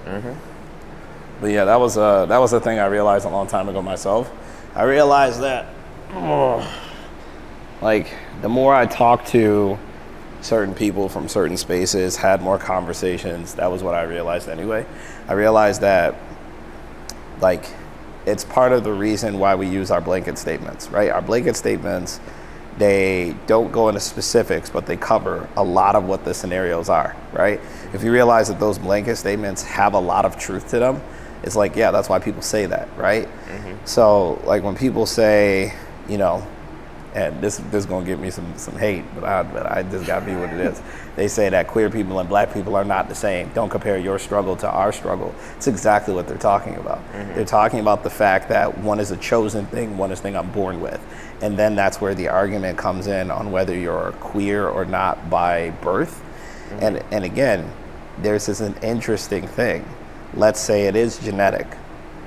But yeah, that was a thing I realized a long time ago myself. I realized that, like, the more I talked to certain people from certain spaces, had more conversations, that was what I realized anyway. I realized that, like, it's part of the reason why we use our blanket statements, right? Our blanket statements, they don't go into specifics, but they cover a lot of what the scenarios are, right? If you realize that those blanket statements have a lot of truth to them, it's like, yeah, that's why people say that, right? So, like, when people say, you know, and this is gonna get me some hate, but I just gotta be what it is. They say that queer people and black people are not the same. Don't compare your struggle to our struggle. It's exactly what they're talking about. They're talking about the fact that one is a chosen thing, one is a thing I'm born with. And then that's where the argument comes in on whether you're queer or not by birth. And again, there's an interesting thing. Let's say it is genetic.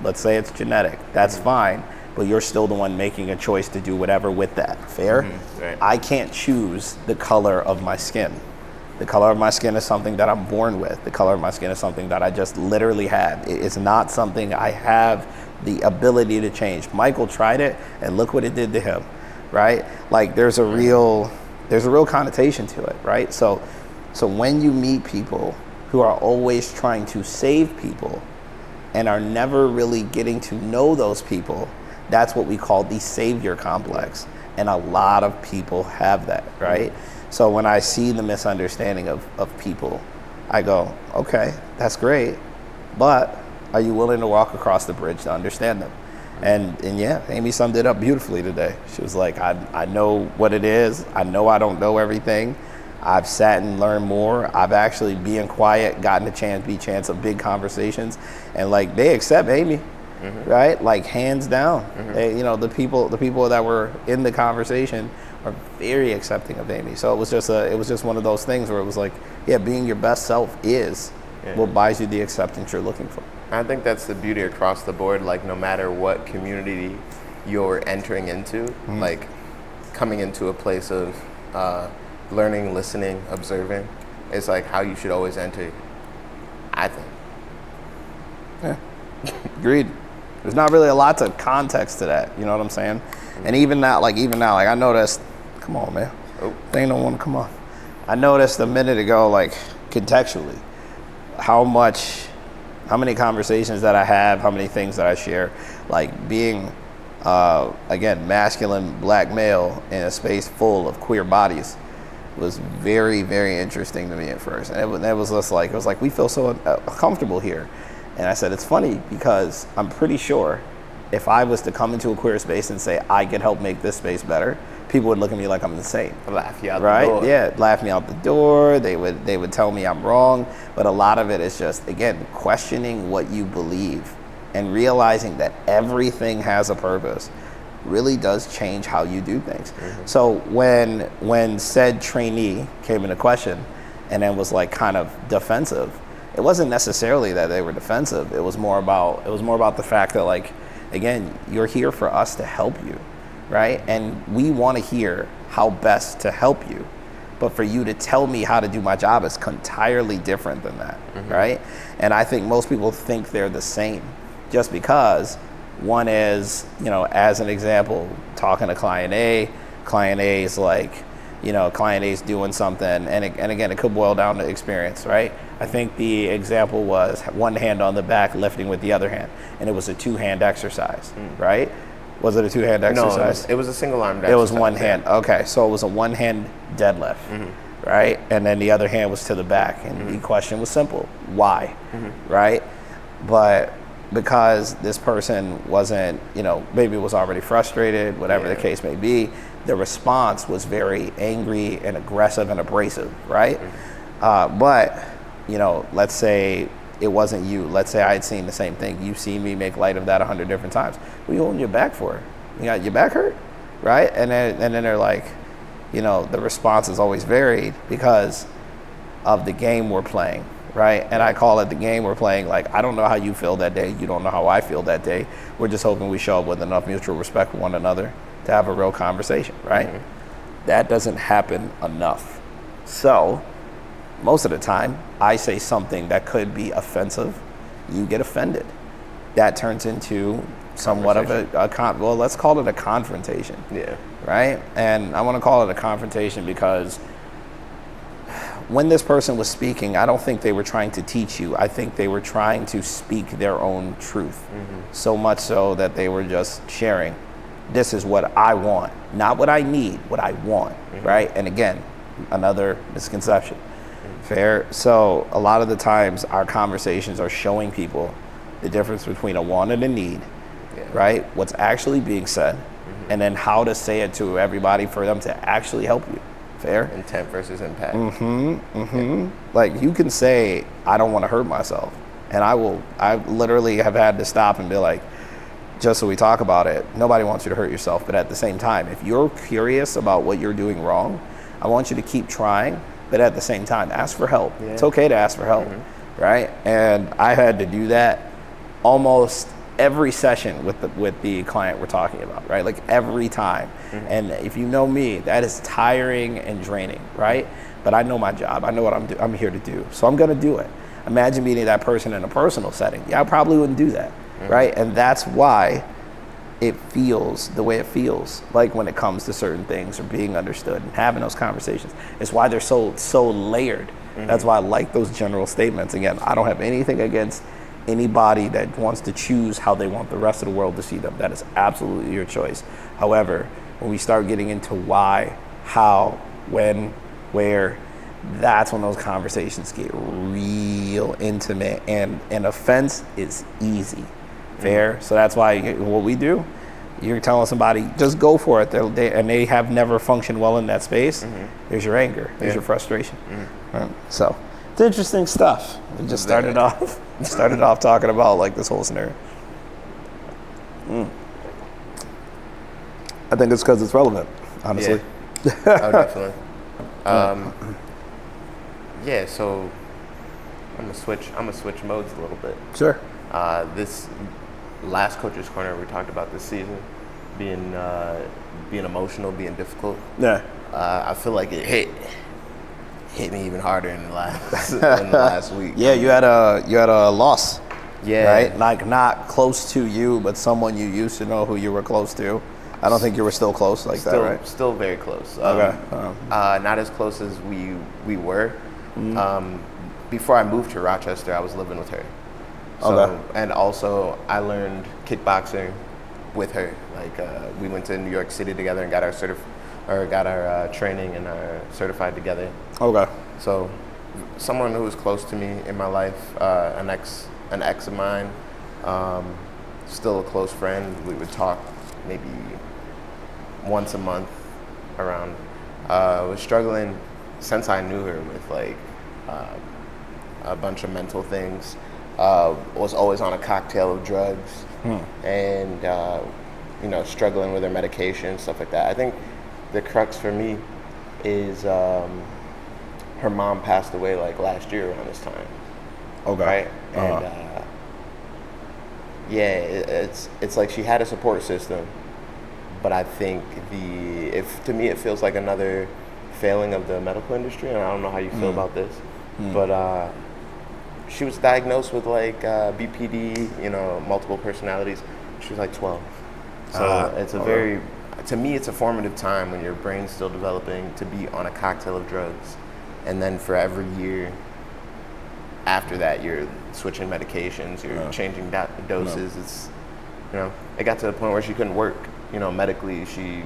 Let's say it's genetic. That's fine. But you're still the one making a choice to do whatever with that. Fair? Right. I can't choose the color of my skin. The color of my skin is something that I'm born with. The color of my skin is something that I just literally have. It's not something I have the ability to change. Michael tried it, and look what it did to him, right? Like, there's a real connotation to it, right? So when you meet people who are always trying to save people and are never really getting to know those people, that's what we call the savior complex. And a lot of people have that, right? So when I see the misunderstanding of people, I go, okay, that's great, but are you willing to walk across the bridge to understand them? And yeah, Amy summed it up beautifully today. She was like, I know what it is. I know I don't know everything. I've sat and learned more. I've actually, being quiet, gotten a chance of big conversations. And like, they accept Amy. Right, like, hands down. They, you know, the people that were in the conversation are very accepting of Amy. So it was just one of those things where it was like, yeah, being your best self is what buys you the acceptance you're looking for. I think that's the beauty across the board. Like, no matter what community you're entering into, like, coming into a place of learning, listening, observing, is like how you should always enter, I think. Yeah, agreed. There's not really a lot of context to that, you know what I'm saying? And even now, like I noticed, come on, man. They don't want to come on. I noticed a minute ago, like, contextually, how many conversations that I have, how many things that I share, like being, again, masculine black male in a space full of queer bodies was very, very interesting to me at first. And it was just like, we feel so comfortable here. And I said, it's funny because I'm pretty sure if I was to come into a queer space and say, I could help make this space better, people would look at me like I'm insane. Laugh you out the door. Yeah, laugh me out the door. They would tell me I'm wrong. But a lot of it is just, again, questioning what you believe and realizing that everything has a purpose really does change how you do things. So when said trainee came into question and then was like kind of defensive, it wasn't necessarily that they were defensive. It was more about the fact that, like, again, you're here for us to help you, right? And we want to hear how best to help you. But for you to tell me how to do my job is entirely different than that, right? And I think most people think they're the same just because one is, you know, as an example, talking to client A is like, you know, client A is doing something, and again, it could boil down to experience, right? I think the example was one hand on the back lifting with the other hand, and it was a two-hand exercise, right? Was it a two-hand exercise? No, it was a single-armed exercise. It was one hand. Okay, so it was a one-hand deadlift, right? And then the other hand was to the back, and the question was simple: why, right? But because this person wasn't, you know, maybe was already frustrated, whatever the case may be, the response was very angry and aggressive and abrasive, right? But, you know, let's say it wasn't you. Let's say I had seen the same thing. You've seen me make light of that 100 different times. What are you holding your back for? You got your back hurt, right? And then they're like, you know, the response is always varied because of the game we're playing, right? And I call it the game we're playing. Like, I don't know how you feel that day. You don't know how I feel that day. We're just hoping we show up with enough mutual respect for one another to have a real conversation, right? That doesn't happen enough. So most of the time, I say something that could be offensive you get offended. That turns into somewhat of well, let's call it a confrontation. Yeah. Right? And I want to call it a confrontation because when this person was speaking, I don't think they were trying to teach you. I think they were trying to speak their own truth. So much so that they were just sharing, this is what I want, not what I need, what I want, right? And again, another misconception. Fair? So a lot of the times our conversations are showing people the difference between a want and a need, right? What's actually being said, and then how to say it to everybody for them to actually help you. Fair? Intent versus impact. Like you can say, I don't want to hurt myself. And I literally have had to stop and be like, just so we talk about it, nobody wants you to hurt yourself. But at the same time, if you're curious about what you're doing wrong, I want you to keep trying. But at the same time, ask for help. Yeah. It's okay to ask for help, right? And I had to do that almost every session with the client we're talking about, right? Like every time. And if you know me, that is tiring and draining, right? But I know my job. I know what I'm here to do. So I'm going to do it. Imagine meeting that person in a personal setting. Yeah, I probably wouldn't do that, right? And that's why it feels the way it feels, like when it comes to certain things or being understood and having those conversations. It's why they're so layered. That's why I like those general statements. Again, I don't have anything against anybody that wants to choose how they want the rest of the world to see them. That is absolutely your choice. However, when we start getting into why, how, when, where, that's when those conversations get real intimate, and an offense is easy. Fair? So that's why what we do, you're telling somebody, just go for it, and they have never functioned well in that space. There's your anger, there's your frustration. Right? So it's interesting stuff. We just started off talking about like this whole scenario. I think it's because it's relevant, honestly. Yeah. Oh, definitely. Yeah, so I'm gonna switch modes a little bit. Sure. This last Coach's Corner we talked about this season being emotional, being difficult. Yeah. I feel like it hit me even harder in the last week. Yeah, you had a loss. Yeah. Right? Like not close to you, but someone you used to know who you were close to. I don't think you were still close like that, right? Still very close. Okay. Not as close as we were. Before I moved to Rochester, I was living with her. So, Okay. And also, I learned kickboxing with her. Like we went to New York City together and got our training and our certified together. Okay. So, someone who was close to me in my life, an ex of mine, still a close friend. We would talk maybe once a month around. Was struggling since I knew her with like a bunch of mental things. Was always on a cocktail of drugs and struggling with her medication, stuff like that. I think the crux for me is her mom passed away like last year around this time. Okay. Right? And it's like she had a support system, but I think to me it feels like another failing of the medical industry, and I don't know how you feel about this, but she was diagnosed with like BPD, multiple personalities. She was like 12. So it's to me, it's a formative time when your brain's still developing to be on a cocktail of drugs. And then for every year after that, you're switching medications, you're changing doses. It's, it got to the point where she couldn't work. Medically, she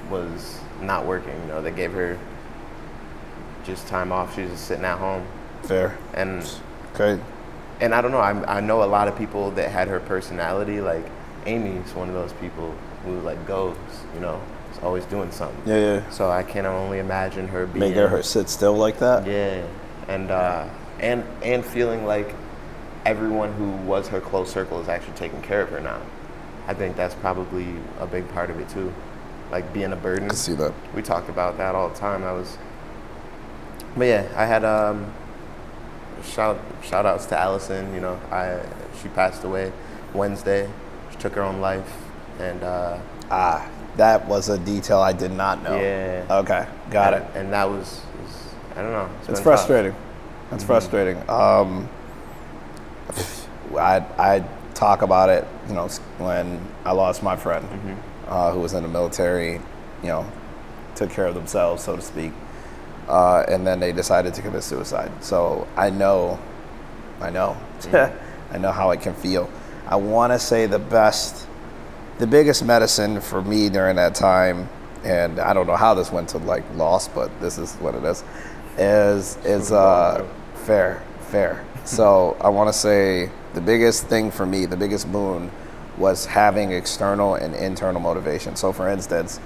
was not working. They gave her just time off. She was just sitting at home. Fair. And okay. And I don't know. I know a lot of people that had her personality. Like Amy's one of those people who like goes. Is always doing something. Yeah. So I can only imagine her being making her sit still like that. Yeah, and feeling like everyone who was her close circle is actually taking care of her now. I think that's probably a big part of it too. Like being a burden. I can see that. We talked about that all the time. But yeah, I had shout outs to Allison. She passed away Wednesday. She took her own life, and that was a detail I did not know. Yeah. Okay, got it. And that was I don't know. It's frustrating. That's frustrating. I talk about it, you know, when I lost my friend who was in the military, you know, took care of themselves, so to speak, and then they decided to commit suicide. So I know I know how it can feel. I want to say the biggest medicine for me during that time, and I don't know how this went to like loss, but this is what it is fair. So I want to say the biggest thing for me, the biggest boon, was having external and internal motivation. So for instance,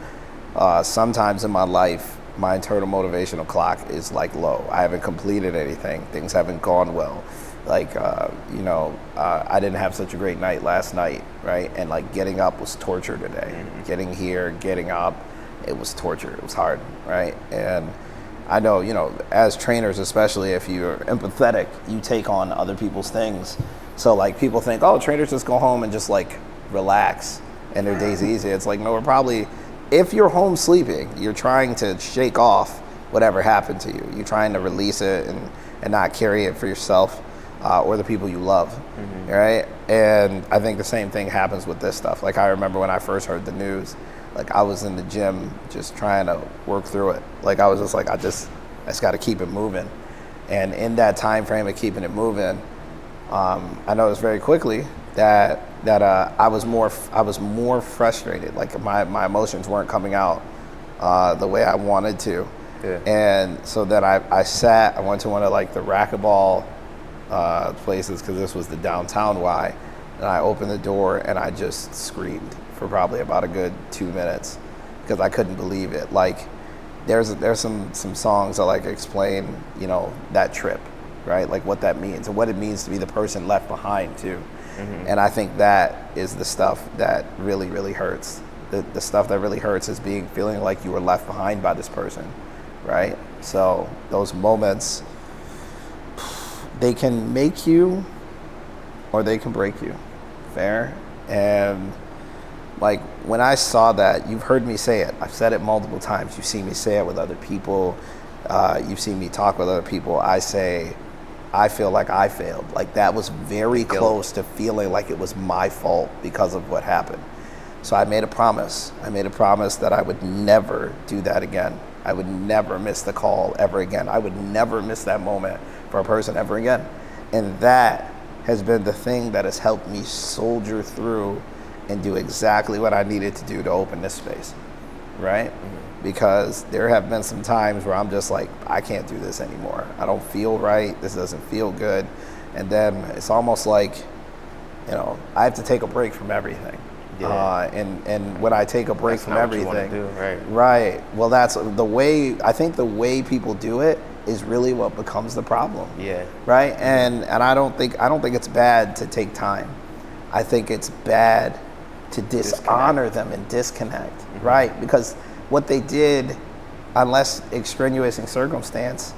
sometimes in my life, my internal motivational clock is like low. I haven't completed anything. Things haven't gone well. Like, I didn't have such a great night last night, right? And like getting up was torture today. Getting here, getting up, it was torture. It was hard, right? And I know, you know, as trainers, especially if you're empathetic, you take on other people's things. So like people think, oh, trainers just go home and just like relax and their day's easy. It's like, no, we're probably, if you're home sleeping, you're trying to shake off whatever happened to you. You're trying to release it and not carry it for yourself or the people you love, right? And I think the same thing happens with this stuff. Like I remember when I first heard the news, like I was in the gym just trying to work through it. Like I was just like, I just got to keep it moving. And in that time frame of keeping it moving, I noticed very quickly that I was more frustrated. Like my emotions weren't coming out the way I wanted to. Yeah. And so then I went to one of like the racquetball places, because this was the downtown Y, and I opened the door and I just screamed for probably about a good 2 minutes because I couldn't believe it. Like there's some songs that like explain, you know, that trip, right? Like what that means and what it means to be the person left behind too. And I think that is the stuff that really, really hurts. The stuff that really hurts is feeling like you were left behind by this person, right? So those moments, they can make you or they can break you. Fair? And like when I saw that, you've heard me say it. I've said it multiple times. You've seen me say it with other people. You've seen me talk with other people. I say, I feel like I failed. Like that was very close to feeling like it was my fault because of what happened. So I made a promise. I made a promise that I would never do that again. I would never miss the call ever again. I would never miss that moment for a person ever again. And that has been the thing that has helped me soldier through and do exactly what I needed to do to open this space, right? Because there have been some times where I'm just like, I can't do this anymore. I don't feel right. This doesn't feel good. And then it's almost like, you know, I have to take a break from everything. Yeah. And when I take a break from everything, do, right? Right. Well, that's the way. I think the way people do it is really what becomes the problem. Yeah. Right. And I don't think it's bad to take time. I think it's bad to dishonor them and disconnect. Right. Because what they did, unless extenuating circumstance,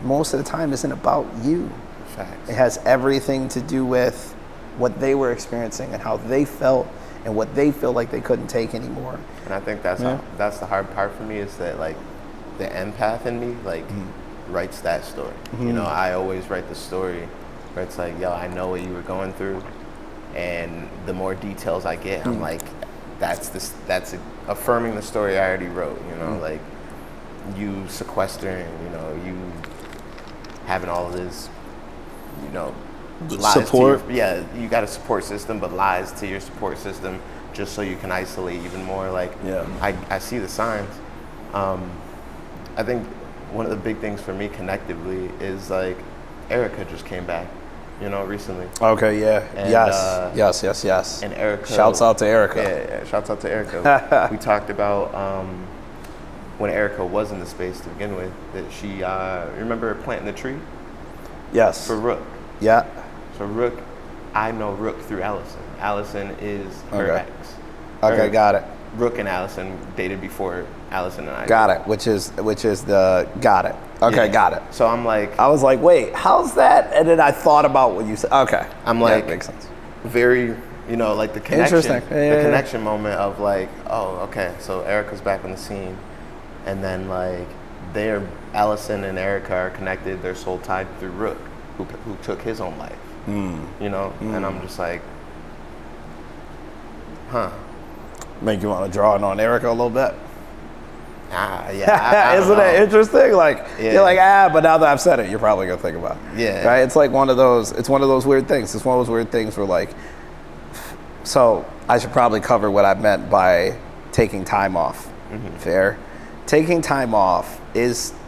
most of the time isn't about you. Facts. It has everything to do with what they were experiencing and how they felt and what they feel like they couldn't take anymore. And I think that's the hard part for me, is that like the empath in me like writes that story. You know, I always write the story where it's like, yo, I know what you were going through, and the more details I get, I'm like, that's affirming the story I already wrote. You know, like you sequestering, you know, you having all of this, you know, lies support. You got a support system, but lies to your support system just so you can isolate even more. Like, I see the signs. I think one of the big things for me connectively is like Erica just came back, you know, recently. Okay, yeah. And, yes. And Erica. Shouts out to Erica. Yeah, shouts out to Erica. We talked about when Erica was in the space to begin with, that she, remember planting the tree? Yes. For Rook. Yeah. So Rook, I know Rook through Allison. Allison is her ex. Okay, got it. Rook and Allison dated before Allison and I. Got it. Which is got it. Okay, got it. So I'm like, I was like, wait, how's that? And then I thought about what you said. Okay. I'm like, that makes sense. Very, you know, like the connection, Interesting. the connection moment of like, oh, okay, so Erica's back on the scene, and then like Allison and Erica are connected. Their soul tied through Rook, who took his own life. You know, and I'm just like, Make you want to draw it on Erica a little bit. Yeah, I don't Isn't it know. interesting? Like Yeah. you're like, but now that I've said it, you're probably gonna think about it. Yeah. Right? It's like one of those. It's one of those weird things. It's one of those weird things where like, so I should probably cover what I meant by taking time off. Fair. Taking time off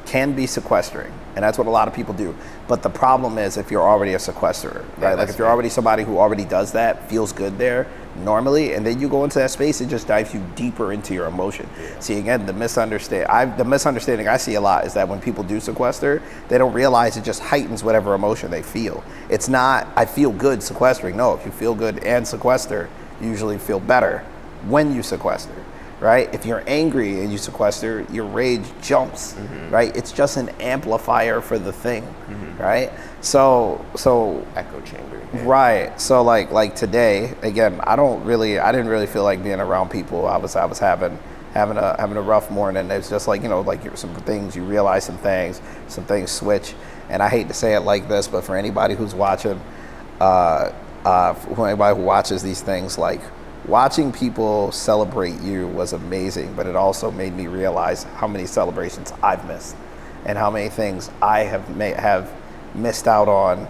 can be sequestering, and that's what a lot of people do. But the problem is if you're already a sequesterer, right? Like that's if you're fair. already somebody who already does that, feels good there normally, and then you go into that space, it just dives you deeper into your emotion. See, again, the misunderstanding I see a lot is that when people do sequester, they don't realize it just heightens whatever emotion they feel. It's not, I feel good sequestering. No, if you feel good and sequester, you usually feel better when you sequester. Right? If you're angry and you sequester, your rage jumps, right? It's just an amplifier for the thing, right? So Echo chamber. Yeah. right. So like today, again, I didn't really feel like being around people. I was having a rough morning. It's just like, like some things, you realize some things switch. And I hate to say it like this, but for anybody who's watching, for anybody who watches these things, like, watching people celebrate you was amazing, but it also made me realize how many celebrations I've missed and how many things I have missed out on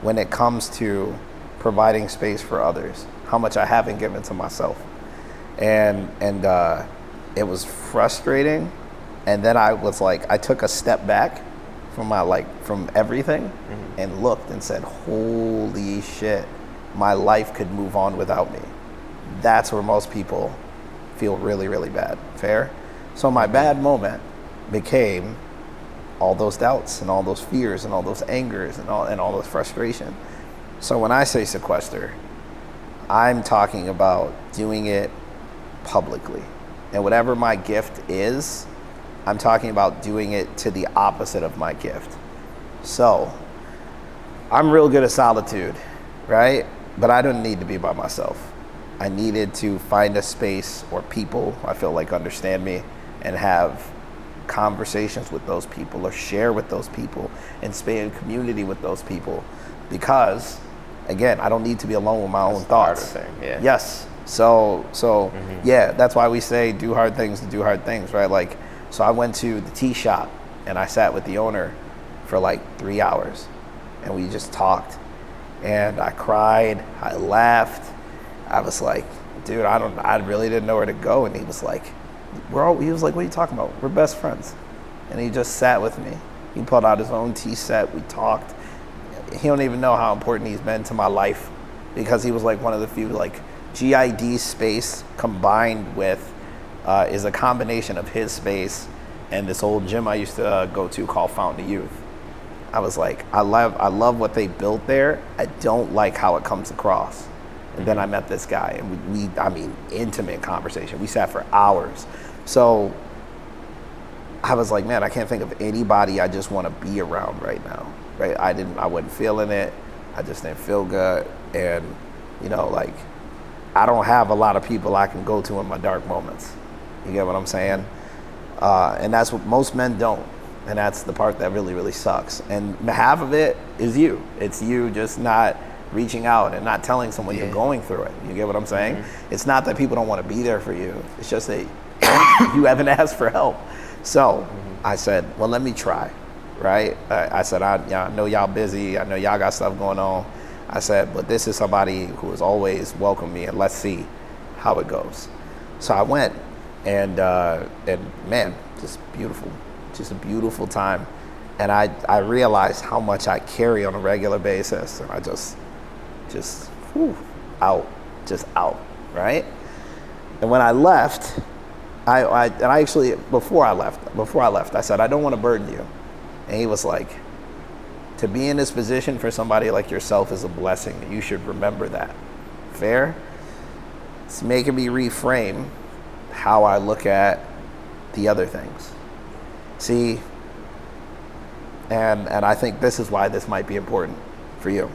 when it comes to providing space for others, how much I haven't given to myself. And it was frustrating. And then I was like, I took a step back from everything and looked and said, holy shit, my life could move on without me. That's where most people feel really, really bad. Fair? So my bad moment became all those doubts and all those fears and all those angers and all those frustration. So when I say sequester, I'm talking about doing it publicly. And whatever my gift is, I'm talking about doing it to the opposite of my gift. So I'm real good at solitude, right? But I don't need to be by myself. I needed to find a space or people I feel like understand me and have conversations with those people or share with those people and stay in community with those people, because again, I don't need to be alone with my own thoughts. Harder thing, yeah. Yes. So yeah, that's why we say do hard things to do hard things, right? Like, so I went to the tea shop and I sat with the owner for like 3 hours and we just talked, and I cried, I laughed. I was like, dude, I really didn't know where to go. And he was like, he was like, what are you talking about? We're best friends. And he just sat with me. He pulled out his own tea set. We talked. He don't even know how important he's been to my life, because he was like one of the few, like, GID space combined with is a combination of his space and this old gym I used to go to called Fountain of Youth. I was like, I love what they built there. I don't like how it comes across. And then I met this guy, and I mean, intimate conversation. We sat for hours. So I was like, man, I can't think of anybody I just want to be around right now, right? I wasn't feeling it. I just didn't feel good. And, like, I don't have a lot of people I can go to in my dark moments. You get what I'm saying? And that's what most men don't. And that's the part that really, really sucks. And half of it is you. It's you just not reaching out and not telling someone you're going through it. You get what I'm saying? It's not that people don't want to be there for you. It's just that you haven't asked for help. So I said, well, let me try, right? I said, I know y'all busy. I know y'all got stuff going on. I said, but this is somebody who has always welcomed me, and let's see how it goes. So I went, and man, just beautiful. Just a beautiful time. And I realized how much I carry on a regular basis, and I just out, right? And when I left, I actually, before I left, I said, I don't want to burden you. And he was like, to be in this position for somebody like yourself is a blessing. You should remember that. Fair? It's making me reframe how I look at the other things. See, and I think this is why this might be important for you.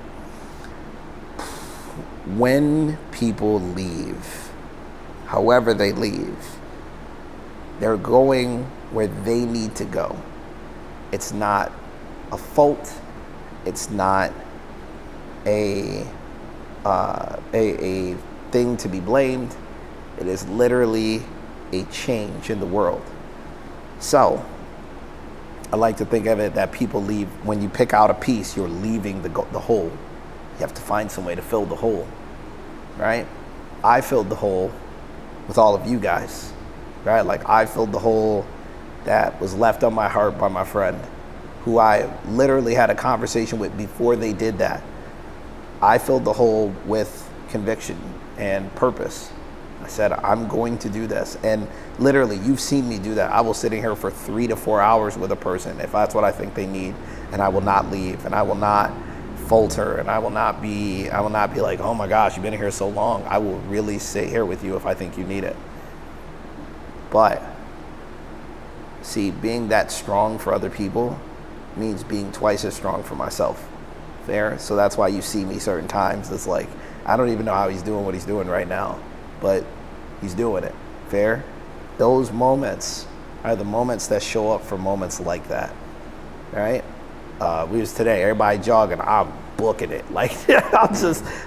When people leave, however they leave, they're going where they need to go. It's not a fault. It's not a a thing to be blamed. It is literally a change in the world. So I like to think of it that people leave, when you pick out a piece, you're leaving the whole. You have to find some way to fill the hole, right? I filled the hole with all of you guys, right? Like I filled the hole that was left on my heart by my friend, who I literally had a conversation with before they did that. I filled the hole with conviction and purpose. I said, I'm going to do this. And literally, you've seen me do that. I will sit in here for 3 to 4 hours with a person if that's what I think they need, and I will not leave, and I will not falter, and I will not be like, oh my gosh, you've been here so long. I will really sit here with you if I think you need it. But see, being that strong for other people means being twice as strong for myself. Fair? So that's why you see me certain times. It's like, I don't even know how he's doing what he's doing right now, but he's doing it. Fair? Those moments are the moments that show up for moments like that, right? We was today, everybody jogging, I'm booking it. Like,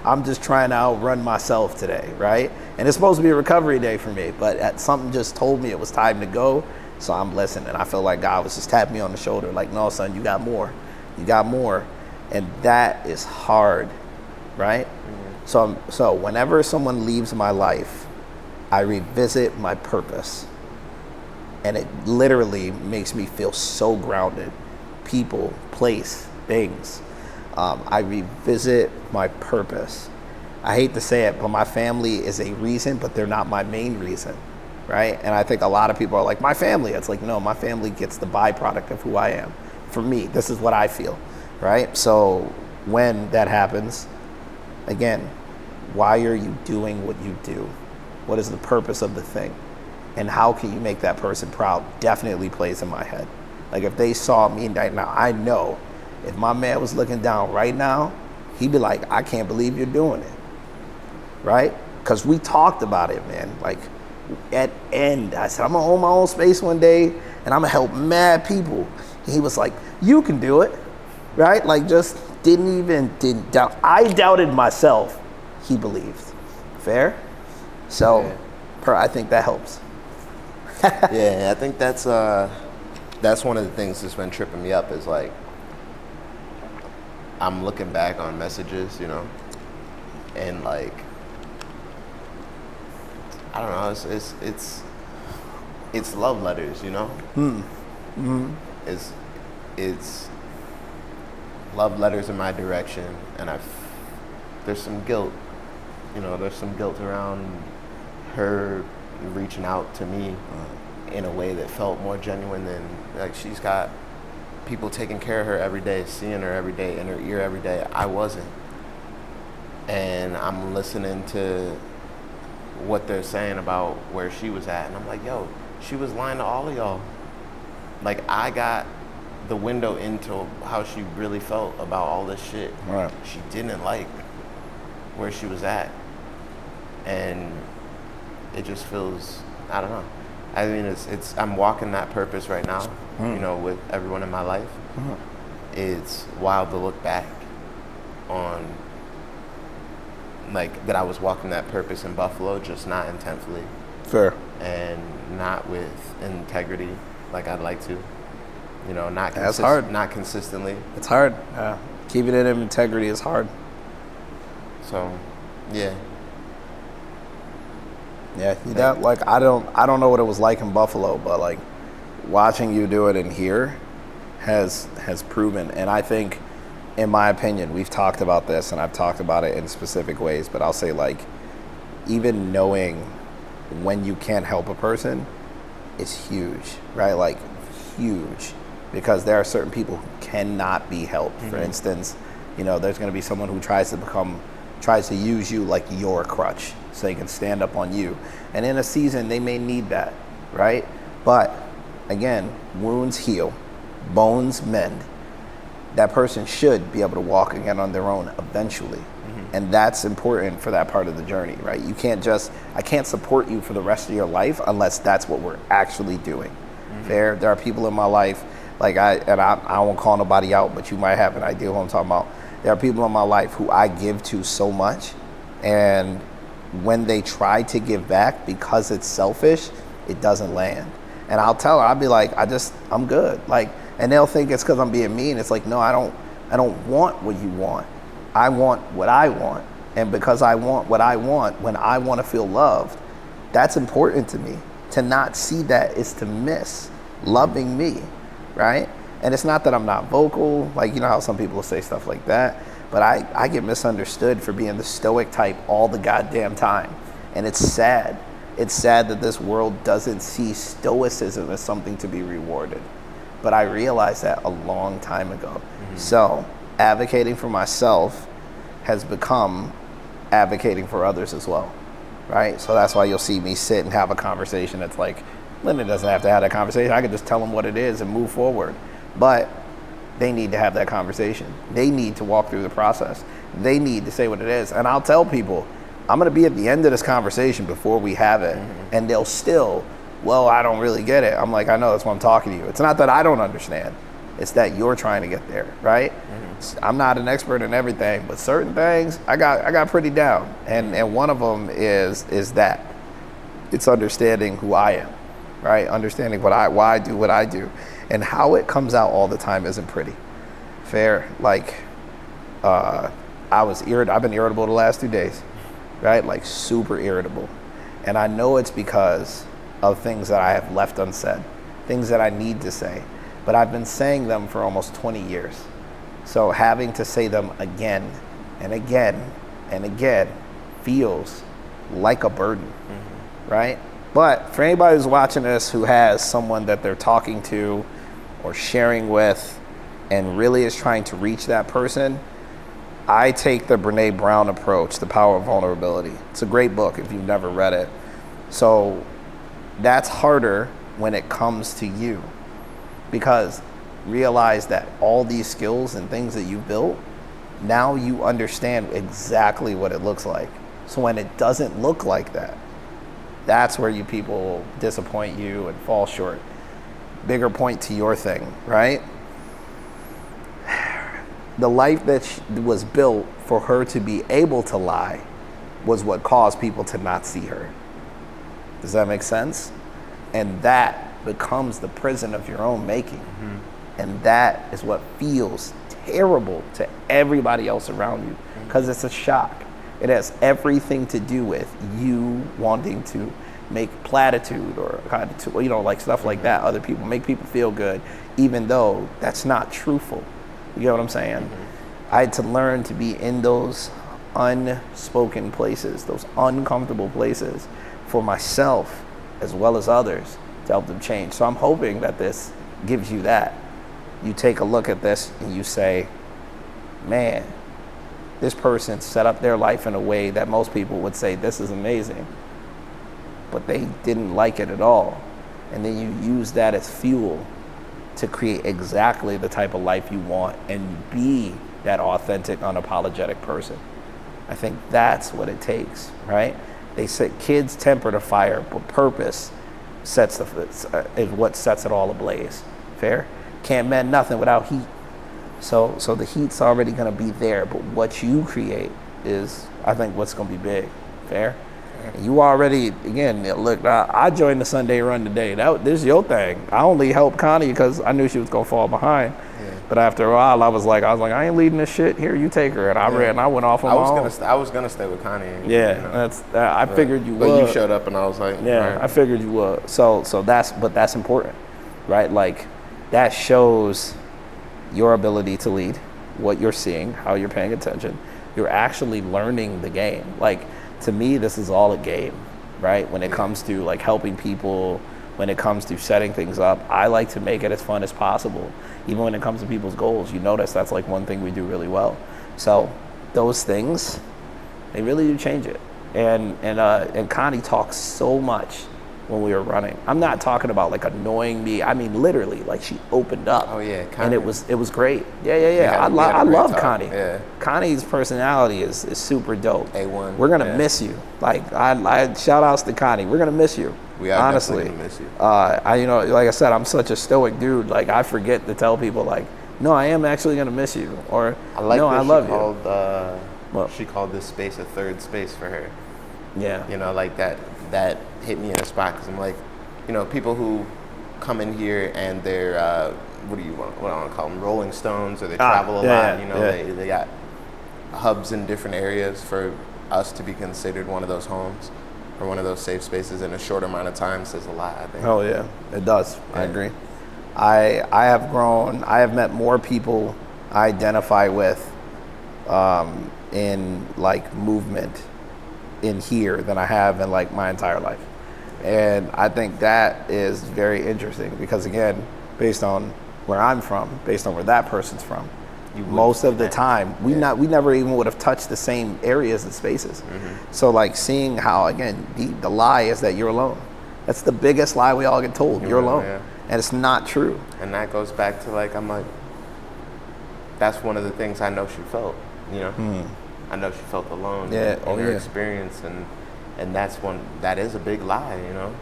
I'm just trying to outrun myself today, right? And it's supposed to be a recovery day for me, but something just told me it was time to go, so I'm listening. I feel like God was just tapping me on the shoulder, like, no, son, you got more. You got more. And that is hard, right? Mm-hmm. So whenever someone leaves my life, I revisit my purpose. And it literally makes me feel so grounded. People, place, things. I revisit my purpose. I hate to say it, but my family is a reason, but they're not my main reason, right? And I think a lot of people are like, my family. It's like, no, my family gets the byproduct of who I am. For me, this is what I feel, right? So when that happens, again, why are you doing what you do? What is the purpose of the thing? And how can you make that person proud? Definitely plays in my head. Like if they saw me right now, I know if my man was looking down right now, he'd be like, I can't believe you're doing it, right? Because we talked about it, man. Like at end, I said, I'm gonna own my own space one day and I'm gonna help mad people. And he was like, you can do it, right? Like just didn't doubt. I doubted myself. He believed. Fair? So I think that helps. Yeah, I think that's one of the things that's been tripping me up is like, I'm looking back on messages, you know, and like, I don't know, it's love letters, you know? Mm-hmm. It's love letters in my direction, and there's some guilt, you know, there's some guilt around her reaching out to me in a way that felt more genuine than, like, she's got people taking care of her every day, seeing her every day, in her ear every day. I wasn't. And I'm listening to what they're saying about where she was at, and I'm like, yo, she was lying to all of y'all. Like, I got the window into how she really felt about all this shit. Right. She didn't like where she was at. And it just feels, I don't know. I mean, it's I'm walking that purpose right now, you know, with everyone in my life. It's wild to look back on, like, that I was walking that purpose in Buffalo, just not intentfully. Fair. And not with integrity like I'd like to. You know, That's hard. Not consistently. It's hard. Keeping it in integrity is hard. So, yeah. Yeah, that, like, I don't know what it was like in Buffalo, but like watching you do it in here has proven. And I think, in my opinion, we've talked about this, and I've talked about it in specific ways, but I'll say, like, even knowing when you can't help a person is huge, right? Like, huge, because there are certain people who cannot be helped. Mm-hmm. For instance, you know, there's going to be someone who tries to use you like your crutch so they can stand up on you. And in a season, they may need that, right? But again, wounds heal, bones mend. That person should be able to walk again on their own eventually. Mm-hmm. And that's important for that part of the journey, right? I can't support you for the rest of your life unless that's what we're actually doing. Mm-hmm. Fair? There are people in my life, like I won't call nobody out, but you might have an idea who I'm talking about. There are people in my life who I give to so much, and when they try to give back because it's selfish, it doesn't land. And I'll tell her, I'll be like, I'm good. Like, and they'll think it's because I'm being mean. It's like, no, I don't want what you want. I want what I want. And because I want what I want, when I want to feel loved, that's important to me. To not see that is to miss loving me, right? And it's not that I'm not vocal, like, you know how some people will say stuff like that, but I get misunderstood for being the stoic type all the goddamn time. And it's sad. It's sad that this world doesn't see stoicism as something to be rewarded. But I realized that a long time ago. Mm-hmm. So advocating for myself has become advocating for others as well, right? So that's why you'll see me sit and have a conversation that's like, Lyndon doesn't have to have that conversation. I can just tell them what it is and move forward. But they need to have that conversation. They need to walk through the process. They need to say what it is. And I'll tell people, I'm going to be at the end of this conversation before we have it. Mm-hmm. And they'll still, well, I don't really get it. I'm like, I know, that's why I'm talking to you. It's not that I don't understand. It's that you're trying to get there, right? Mm-hmm. I'm not an expert in everything, but certain things I got pretty down. And one of them is that. It's understanding who I am, right? Understanding why I do what I do. And how it comes out all the time isn't pretty. Fair. Like, I've been irritable the last 2 days, right? Like, super irritable. And I know it's because of things that I have left unsaid, things that I need to say. But I've been saying them for almost 20 years. So having to say them again and again and again feels like a burden, right? But for anybody who's watching this who has someone that they're talking to or sharing with and really is trying to reach that person, I take the Brené Brown approach, The Power of Vulnerability. It's a great book if you've never read it. So that's harder when it comes to you, because realize that all these skills and things that you've built, now you understand exactly what it looks like. So when it doesn't look like that, that's where you people disappoint you and fall short. Bigger point to your thing, right? The life that was built for her to be able to lie was what caused people to not see her. Does that make sense? And that becomes the prison of your own making. Mm-hmm. And that is what feels terrible to everybody else around you, because it's a shock. It has everything to do with you wanting to make platitude or like stuff like that. Other people make people feel good, even though that's not truthful. You get what I'm saying? Mm-hmm. I had to learn to be in those unspoken places, those uncomfortable places for myself as well as others to help them change. So I'm hoping that this gives you that. You take a look at this and you say, man, this person set up their life in a way that most people would say, this is amazing, but they didn't like it at all. And then you use that as fuel to create exactly the type of life you want and be that authentic, unapologetic person. I think that's what it takes, right? They say kids temper the fire, but purpose is what sets it all ablaze. Fair? Can't mend nothing without heat. So the heat's already going to be there, but what you create is, I think, what's going to be big. Fair? You already, again, look, I joined the Sunday Run today. This is your thing. I only helped Connie because I knew she was going to fall behind. Yeah. But after a while, I was like, I ain't leading this shit. Here, you take her. And I ran, and I went off on my own. I was going to stay with Connie. Yeah, I figured you would. But you showed up, and I was like, yeah, right. I figured you would. So that's important, right? Like, that shows your ability to lead, what you're seeing, how you're paying attention. You're actually learning the game. Like, to me, this is all a game, right? When it comes to like helping people, when it comes to setting things up, I like to make it as fun as possible. Even when it comes to people's goals, you notice that's like one thing we do really well. So those things, they really do change it. And Connie talks so much when we were running. I'm not talking about like annoying me. I mean, literally, like she opened up. Oh yeah, Connie. And it was great. Yeah. I love Connie. Yeah. Connie's personality is super dope. A1. We're gonna miss you. Like I shout outs to Connie. We're gonna miss you. We are honestly definitely gonna miss you. Like I said, I'm such a stoic dude. Like I forget to tell people like no, I am actually gonna miss you, or I like no, that I she love you. called, Well, she called this space a third space for her. yeah, You know, like that hit me in a spot because I'm like, you know, people who come in here and they're what do I want to call them, Rolling Stones, or they travel a lot. yeah, You know, they got hubs in different areas. For us to be considered one of those homes or one of those safe spaces in a short amount of time says a lot, I think. oh yeah, it does. I Yeah. agree. I have grown. I have met more people I identify with in like movement in here than I have in like my entire life. And I think that is very interesting because again, based on where I'm from, based on where that person's from, most of the time we never even would have touched the same areas and spaces. So like seeing how again the lie is that you're alone. That's the biggest lie we all get told. You're alone. Yeah. And it's not true. And that goes back to like, I'm like, that's one of the things I know she felt, you know? I know she felt alone Yeah. in her experience, and that is a big lie, you know?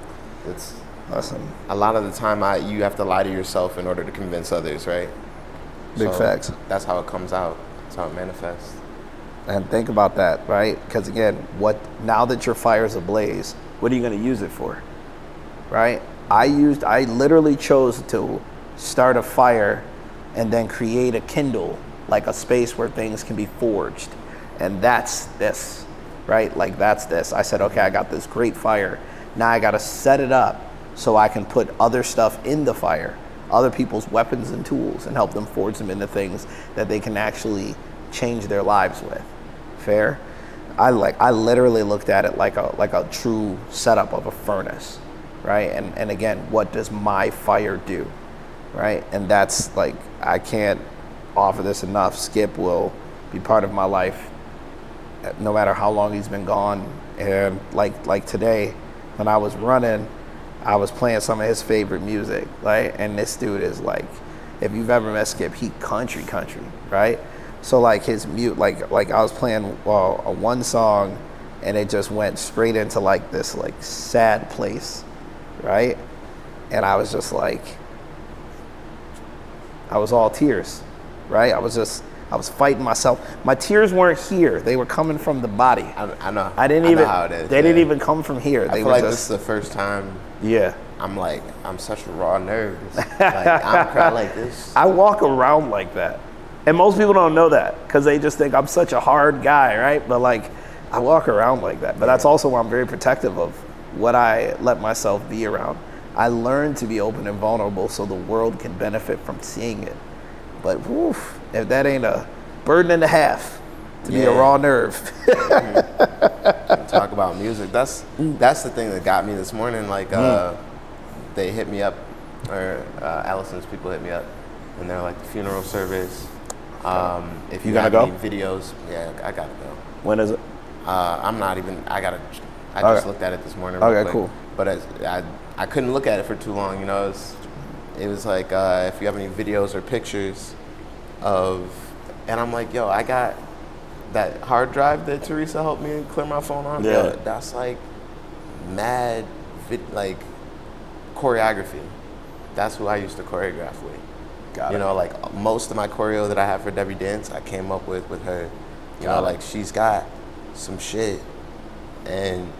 It's Listen, a lot of the time you have to lie to yourself in order to convince others, right? big facts. That's how it comes out. That's how it manifests. And think about that, right? Because again, now that your fire's ablaze, what are you going to use it for? Right? I literally chose to start a fire and then create a Kindle, like a space where things can be forged. And that's this, right? Like that's this. I said, okay, I got this great fire. Now I got to set it up so I can put other stuff in the fire, other people's weapons and tools, and help them forge them into things that they can actually change their lives with. Fair? I literally looked at it like a true setup of a furnace, right? And again, what does my fire do, right? And that's like, I can't offer this enough. Skip will be part of my life no matter how long he's been gone. And like today, when I was running, I was playing some of his favorite music, right? And this dude is like, if you've ever met Skip, he country, right? So like his mute, like I was playing a one song, and it just went straight into like this like sad place, right? And I was just like, I was all tears, right? I was fighting myself. My tears weren't here; they were coming from the body. I know. I didn't I even. know how it is. They didn't even come from here. I They feel were like just, this is the first time. Yeah. I'm such a raw nervous. Like I'm crying like this. I walk around like that. And most people don't know that because they just think I'm such a hard guy, right? But like, I walk around like that. But that's also why I'm very protective of what I let myself be around. I learned to be open and vulnerable so the world can benefit from seeing it. But woof, if that ain't a burden and a half to be a raw nerve. Talk about music. That's the thing that got me this morning. Like they hit me up, or Allison's people hit me up, and they're like, the funeral service. If you gonna have go? any videos, yeah, I gotta go. When is it? I'm not even. I just looked at it this morning. Real quick. Cool. But I couldn't look at it for too long. You know, it was like if you have any videos or pictures of, and I'm like, yo, I got that hard drive that Teresa helped me clear my phone on. Yeah. Yo, that's like mad, like choreography. That's who I used to choreograph with. Got You it. know, like most of my choreo that I have for Debbie Dance, I came up with her. You know, Got it. like she's got some shit, and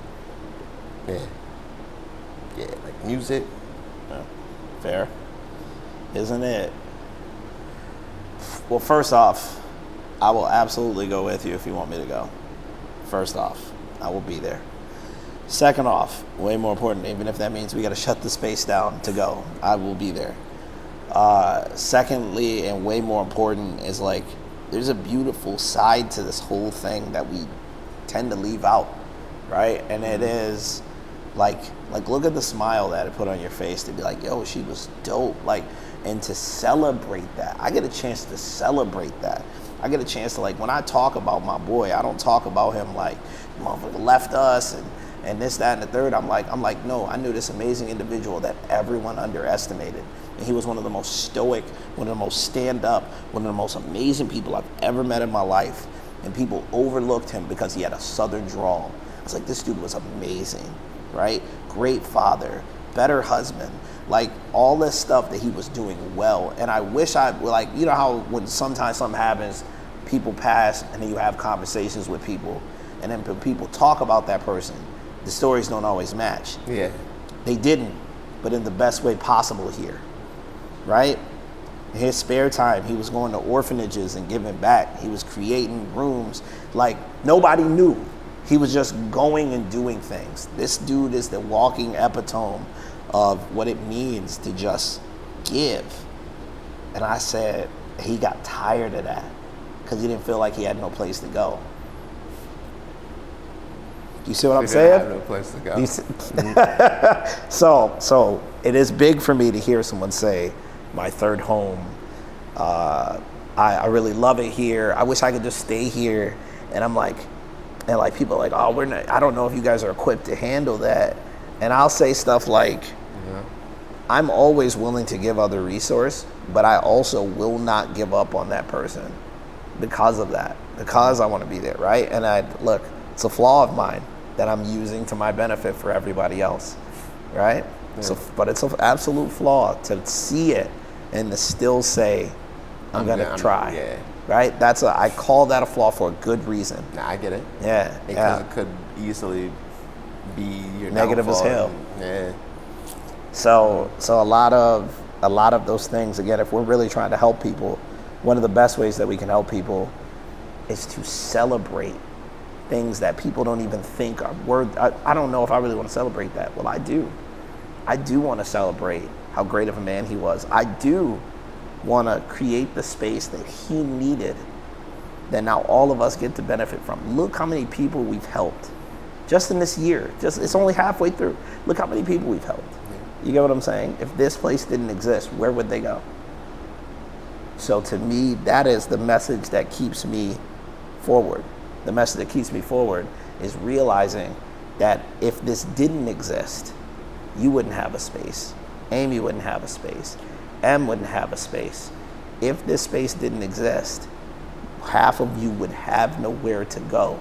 yeah, like music. Fair. Isn't it? Well, first off, I will absolutely go with you if you want me to go. First off, I will be there. Second off, way more important, even if that means we got to shut the space down to go, I will be there. Secondly, and way more important, is like, there's a beautiful side to this whole thing that we tend to leave out, right? And it is like look at the smile that it put on your face to be like, yo, she was dope. Like, and to celebrate that. I get a chance to celebrate that. I get a chance to, like, when I talk about my boy, I don't talk about him like, motherfucker left us and this, that, and the third. I'm like, no, I knew this amazing individual that everyone underestimated. And he was one of the most stoic, one of the most stand-up, one of the most amazing people I've ever met in my life. And people overlooked him because he had a southern drawl. I was like, this dude was amazing, right? Great father, better husband. Like all this stuff that he was doing well. And I wish like, you know how when sometimes something happens, people pass and then you have conversations with people and then people talk about that person, the stories don't always match. Yeah. They didn't, but in the best way possible here, right? In his spare time, he was going to orphanages and giving back. He was creating rooms like nobody knew. He was just going and doing things. This dude is the walking epitome of what it means to just give. And I said, he got tired of that because he didn't feel like he had no place to go. You see what I'm saying? Have no place to go. So it is big for me to hear someone say, my third home. I really love it here. I wish I could just stay here. And I'm like, and like people are like, oh, we're not, I don't know if you guys are equipped to handle that. And I'll say stuff like, I'm always willing to give other resource, but I also will not give up on that person because of that, because I want to be there, right? And look, it's a flaw of mine that I'm using to my benefit for everybody else, right? Yeah. But it's an absolute flaw to see it and to still say, I'm gonna try, right? I call that a flaw for a good reason. Nah, I get it. Yeah, because it could easily be your negative as hell. Yeah. So a lot of those things, again, if we're really trying to help people, one of the best ways that we can help people is to celebrate things that people don't even think are worth. I don't know if I really want to celebrate that. Well, I do. I do want to celebrate how great of a man he was. I do want to create the space that he needed that now all of us get to benefit from. Look how many people we've helped just in this year. It's only halfway through. Look how many people we've helped. You get what I'm saying? If this place didn't exist, where would they go? So to me, that is the message that keeps me forward. The message that keeps me forward is realizing that if this didn't exist, you wouldn't have a space. Amy wouldn't have a space. Em wouldn't have a space. If this space didn't exist, half of you would have nowhere to go.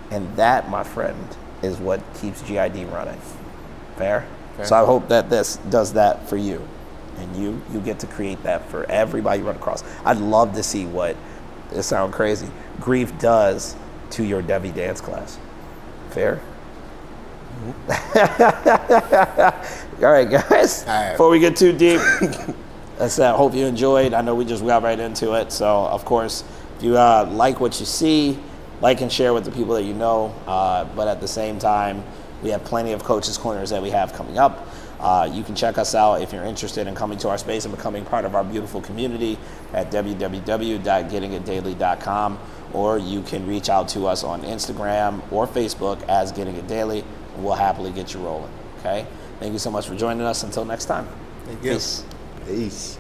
And that, my friend, is what keeps GID running. Fair? So I hope that this does that for you. And you get to create that for everybody you run across. I'd love to see what, it sounds crazy, grief does to your Devi dance class. Fair? All right, guys. All right. Before we get too deep, I hope you enjoyed. I know we just got right into it. So, of course, if you like what you see, like and share with the people that you know. But at the same time, we have plenty of Coaches Corners that we have coming up. You can check us out if you're interested in coming to our space and becoming part of our beautiful community at www.gettingitdaily.com, or you can reach out to us on Instagram or Facebook as Getting It Daily, and we'll happily get you rolling. Okay? Thank you so much for joining us. Until next time. Thank you. Peace. Peace.